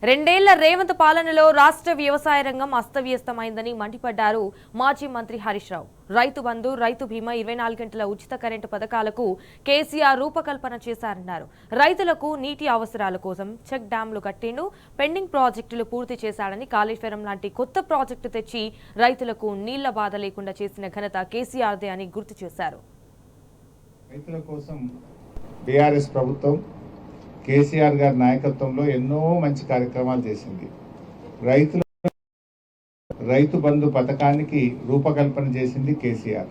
రెండేళ్ల రేవంత్ పాలనలో రాష్ట్ర వ్యవసాయ రంగం అస్తవ్యస్తమైందని మండిపడ్డారు మాజీ మంత్రి హరీష్ రావు. రైతు బంధు, రైతు బీమా, 24 గంటల ఉచిత కరెంటు పథకాలకు కేసీఆర్ రూపకల్పన చేశారన్నారు. రైతులకు నీటి అవసరాల కోసం చెక్ డ్యాంలు కట్టిండు, పెండింగ్ ప్రాజెక్టులు పూర్తి చేశాడని, కాళేశ్వరం లాంటి కొత్త ప్రాజెక్టు తెచ్చి రైతులకు నీళ్ల బాధ లేకుండా చేసిన ఘనత కేసీఆర్దే అని గుర్తు చేశారు. రైతుల కోసం బీఆర్ఎస్ ప్రభుత్వం కేసీఆర్ గారి నాయకత్వంలో ఎన్నో మంచి కార్యక్రమాలు చేసింది. రైతు బంధు పథకానికి రూపకల్పన చేసింది కేసీఆర్.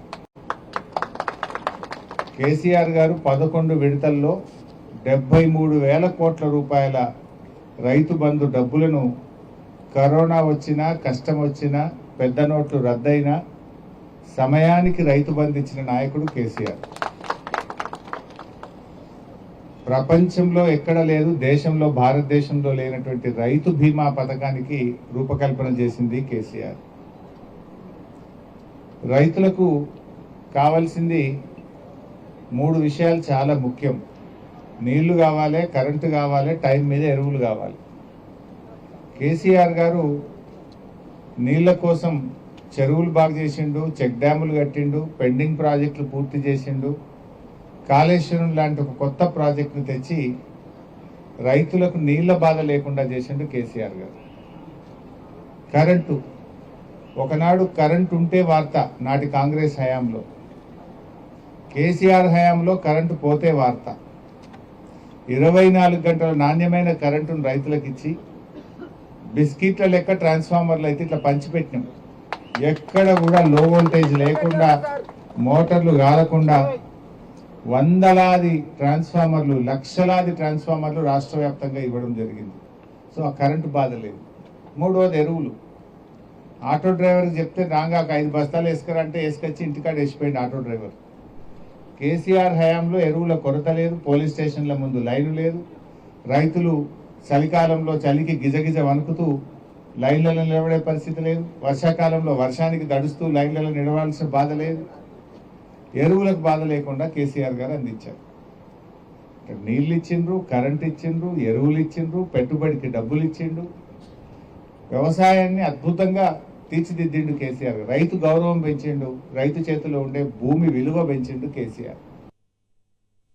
కేసీఆర్ గారు 11 విడతల్లో 73,000 కోట్ల రూపాయల రైతు బంధు డబ్బులను కరోనా వచ్చినా, కష్టం వచ్చినా, పెద్ద నోట్లు రద్దయినా సమయానికి రైతు బంధు ఇచ్చిన నాయకుడు కేసీఆర్. ప్రపంచంలో ఎక్కడ లేదు, దేశంలో భారతదేశంలో లేనటువంటి రైతు బీమా పథకానికి రూపకల్పన చేసింది కేసీఆర్. రైతులకు కావాల్సింది 3 విషయాలు చాలా ముఖ్యం. నీళ్లు కావాలి, కరెంటు కావాలి, టైం మీద ఎరువులు కావాలి. కేసీఆర్ గారు నీళ్ల కోసం చెరువులు బాగు చేసిండు, చెక్ డ్యాములు కట్టిండు, పెండింగ్ ప్రాజెక్టులు పూర్తి చేసిండు, కాళేశ్వరం లాంటి ఒక కొత్త ప్రాజెక్టును తెచ్చి రైతులకు నీళ్ల బాధ లేకుండా చేసిండు కేసీఆర్ గారు. కరెంటు, ఒకనాడు కరెంటు ఉంటే వార్త నాటి కాంగ్రెస్ హయాంలో, కేసీఆర్ హయాంలో కరెంటు పోతే వార్త. 24 గంటల నాణ్యమైన కరెంటును రైతులకు ఇచ్చి బిస్కెట్ల లెక్క ట్రాన్స్ఫార్మర్లు అయితే ఇట్లా పంచిపెట్టినాం. ఎక్కడ కూడా లో వోల్టేజ్ లేకుండా, మోటార్లు కాలకుండా వందలాది ట్రాన్స్ఫార్మర్లు, లక్షలాది ట్రాన్స్ఫార్మర్లు రాష్ట్ర వ్యాప్తంగా ఇవ్వడం జరిగింది. సో ఆ కరెంటు బాధ లేదు. 3వది ఎరువులు. ఆటో డ్రైవర్కి చెప్తే రాగాక 5 బస్తాలు వేసుకురంటే వేసుకొచ్చి ఇంటికాడ వేసిపోయింది ఆటో డ్రైవర్. కేసీఆర్ హయాంలో ఎరువుల కొరత లేదు, పోలీస్ స్టేషన్ల ముందు లైను లేదు, రైతులు చలికాలంలో చలికి గిజగిజ వణుకుతూ లైన్లలో నిలబడే పరిస్థితి లేదు, వర్షాకాలంలో వర్షానికి దడుస్తూ లైన్లలో నిలవాల్సిన బాధ లేదు. ఎరువులకు బాధ లేకుండా కేసీఆర్ గారు అందించారు. నీళ్ళు ఇచ్చిండ్రు, కరెంట్ ఇచ్చిండ్రు, ఎరువులు ఇచ్చిండ్రు, పెట్టుబడికి డబ్బులు ఇచ్చిండు, వ్యవసాయాన్ని అద్భుతంగా తీర్చిదిద్దిండు కేసీఆర్ గారు. రైతు గౌరవం పెంచిండు, రైతు చేతిలో ఉండే భూమి విలువ పెంచిండు కేసీఆర్.